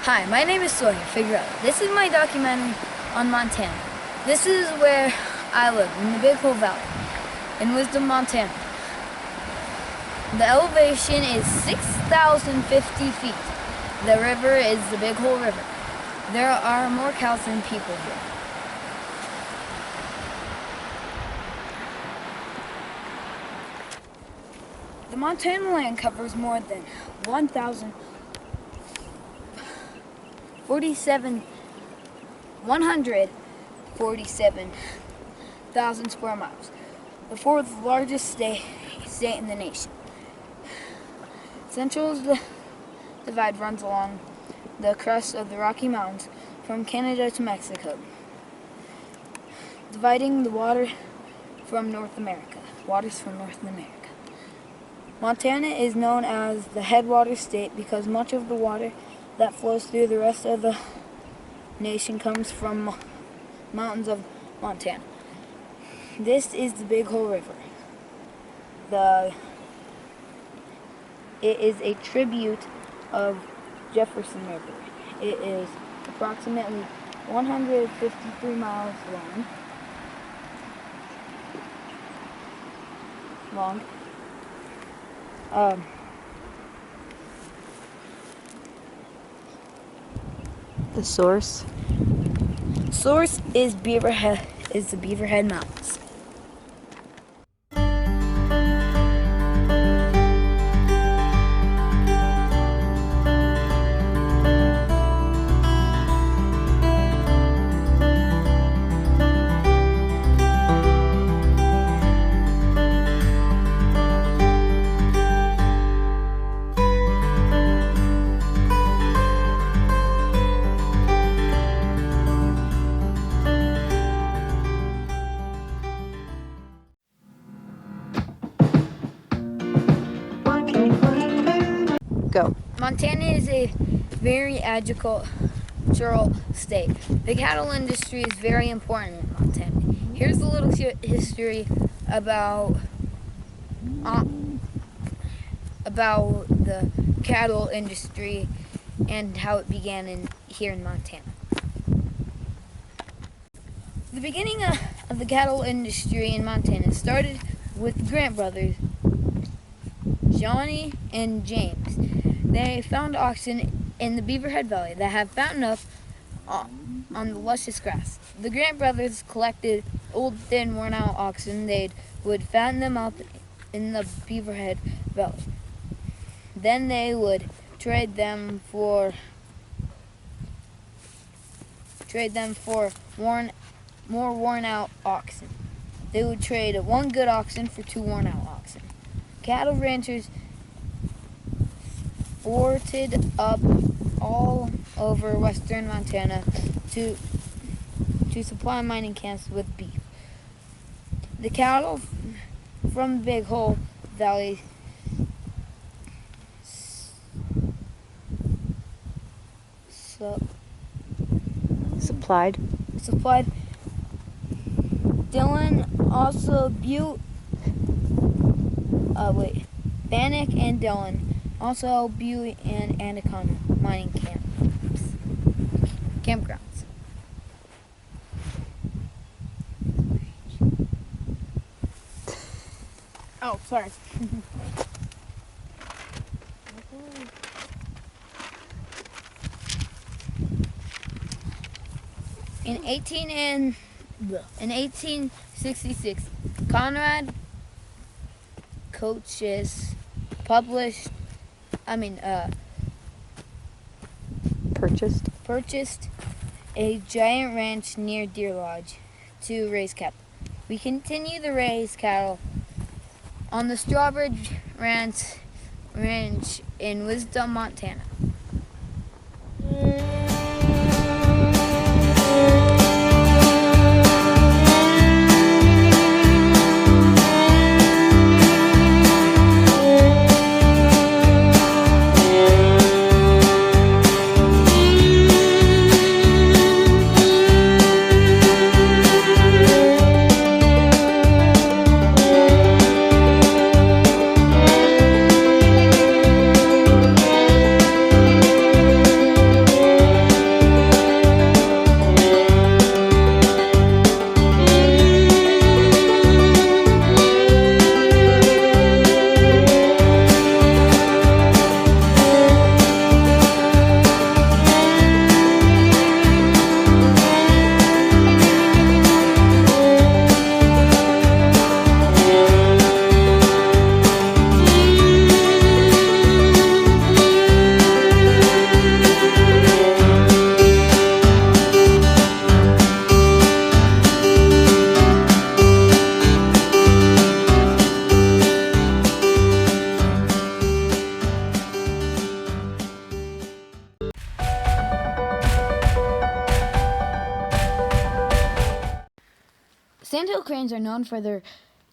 Hi, my name is Sawyer. Figure out. This is my documentary on Montana. This is where I live, in the Big Hole Valley, in Wisdom, Montana. The elevation is 6,050 feet. The river is the Big Hole River. There are more cows than people here. The Montana land covers more than 147,000 square miles, the fourth largest state in the nation. Central Divide runs along the crest of the Rocky Mountains from Canada to Mexico, dividing the waters from North America. Montana is known as the headwater state because much of the water that flows through the rest of the nation comes from mountains of Montana. This is the Big Hole River. It is a tribute of Jefferson River. It is approximately 153 miles long. The source is the Beaverhead Mountains. Go. Montana is a very agricultural state. The cattle industry is very important in Montana. Here's a little history about the cattle industry and how it began here in Montana. The beginning of the cattle industry in Montana started with the Grant brothers, Johnny and James. They found oxen in the Beaverhead Valley that have fattened up on the luscious grass. The Grant brothers collected old, thin, worn-out oxen. They would fatten them up in the Beaverhead Valley. Then they would trade them for more worn-out oxen. They would trade one good oxen for two worn-out oxen. Cattle ranchers forted up all over western Montana to supply mining camps with beef. The cattle from the Big Hole Valley Supplied. Dillon, also Bannock and Dillon, also Butte and Anaconda mining campgrounds. Oh, sorry. In 1866, Conrad Coaches purchased a giant ranch near Deer Lodge to raise cattle. We continue to raise cattle on the Strawbridge Ranch in Wisdom, Montana. cranes are known for their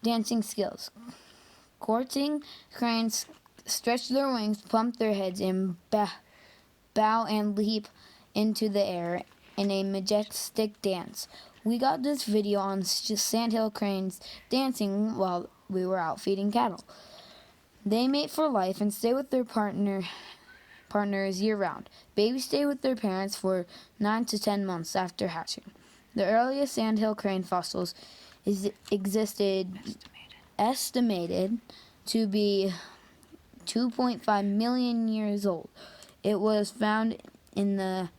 dancing skills. Courting cranes stretch their wings, pump their heads, and bow and leap into the air in a majestic dance. We got this video on sandhill cranes dancing while we were out feeding cattle. They mate for life and stay with their partners year-round. Babies stay with their parents for 9 to 10 months after hatching. The earliest sandhill crane fossils estimated to be 2.5 million years old. It was found in the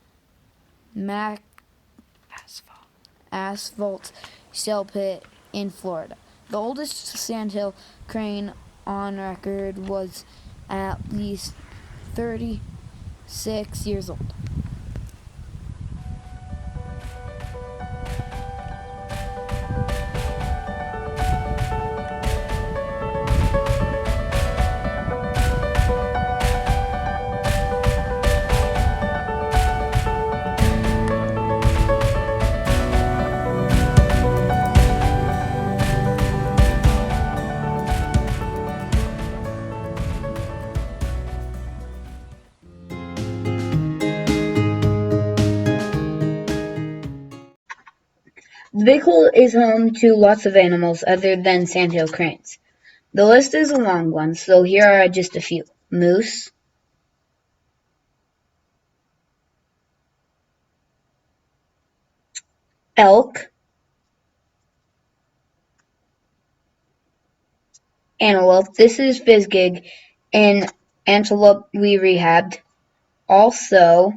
asphalt shell pit in Florida. The oldest sandhill crane on record was at least 36 years old. The Big Hole is home to lots of animals other than sandhill cranes. The list is a long one, so here are just a few. Moose, elk, antelope. This is Fizgig, an antelope we rehabbed. Also,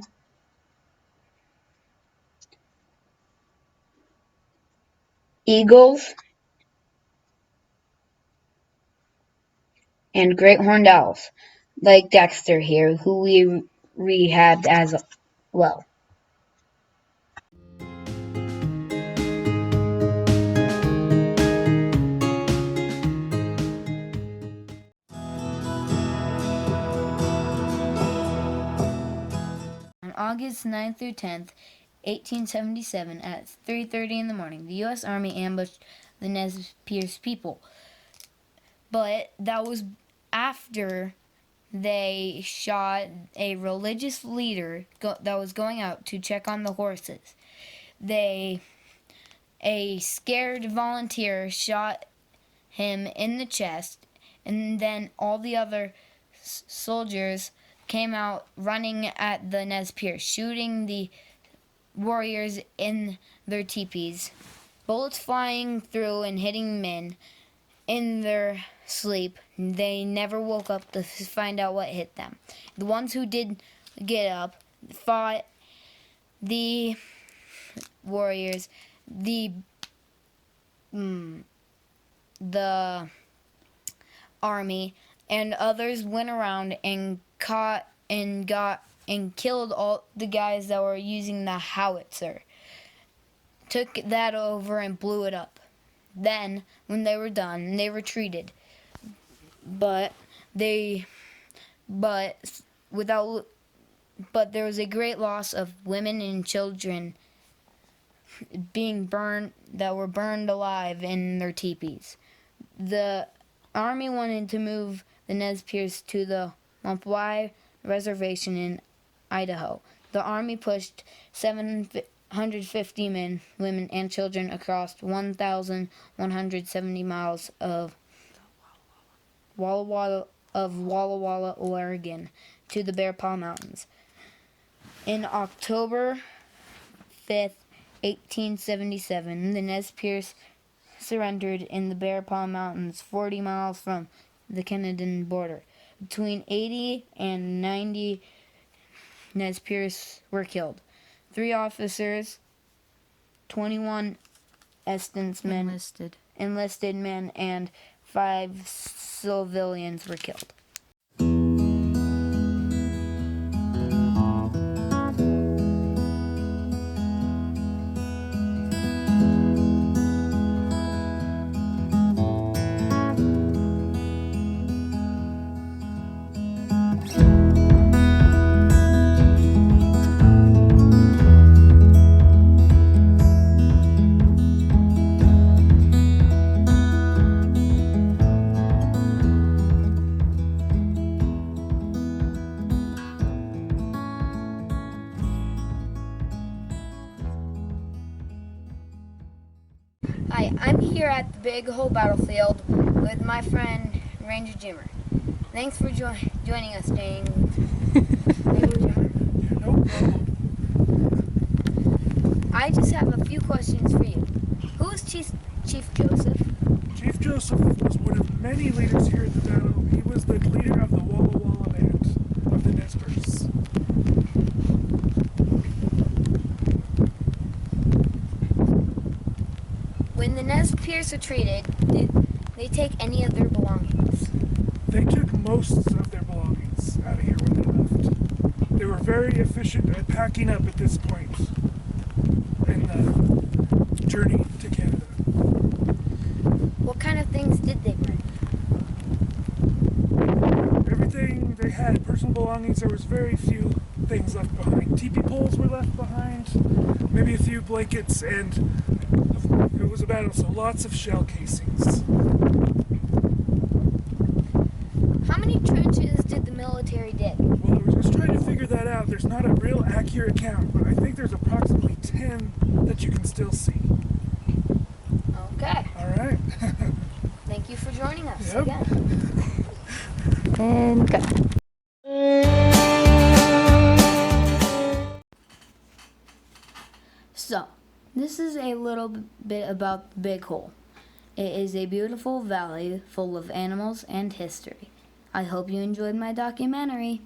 eagles and great horned owls, like Dexter here, who we rehabbed as well. On August 9th through 10th, 1877, at 3:30 in the morning, the U.S. Army ambushed the Nez Perce people. But that was after they shot a religious leader that was going out to check on the horses. A scared volunteer shot him in the chest, and then all the other soldiers came out running at the Nez Perce, shooting the warriors in their teepees, bullets flying through and hitting men in their sleep. They never woke up to find out what hit them. The ones who did get up fought the warriors. The army and others went around and caught and got and killed all the guys that were using the howitzer. Took that over and blew it up. Then, when they were done, they retreated. But there was a great loss of women and children being burned, that were burned alive in their teepees. The army wanted to move the Nez Perce to the Wampoi Reservation in Idaho. The army pushed 750 men, women, and children across 1,170 miles of Walla Walla, Oregon, to the Bear Paw Mountains. In October 5th, 1877, the Nez Perce surrendered in the Bear Paw Mountains, 40 miles from the Canadian border. Between 80 and 90 Nez Perce were killed. 3 officers, 21 enlisted men, and 5 civilians were killed. at the Big Hole Battlefield with my friend Ranger Jimmer. Thanks for joining us, Ranger Jimmer. No problem. I just have a few questions for you. Who is Chief Joseph? Chief Joseph was one of many leaders here at the battle. He was the leader of the Walla Walla band of the Nespers. When the Nez Perce retreated, did they take any of their belongings? They took most of their belongings out of here when they left. They were very efficient at packing up at this point in the journey to Canada. What kind of things did they bring? Everything they had, personal belongings, there was very few things left behind. Teepee poles were left behind, maybe a few blankets, and it was a battle, so lots of shell casings. How many trenches did the military dig? Well, I was just trying to figure that out. There's not a real accurate count, but I think there's approximately 10 that you can still see. Okay. All right. Thank you for joining us Yep. again. And go. So, this is a little bit about the Big Hole. It is a beautiful valley full of animals and history. I hope you enjoyed my documentary.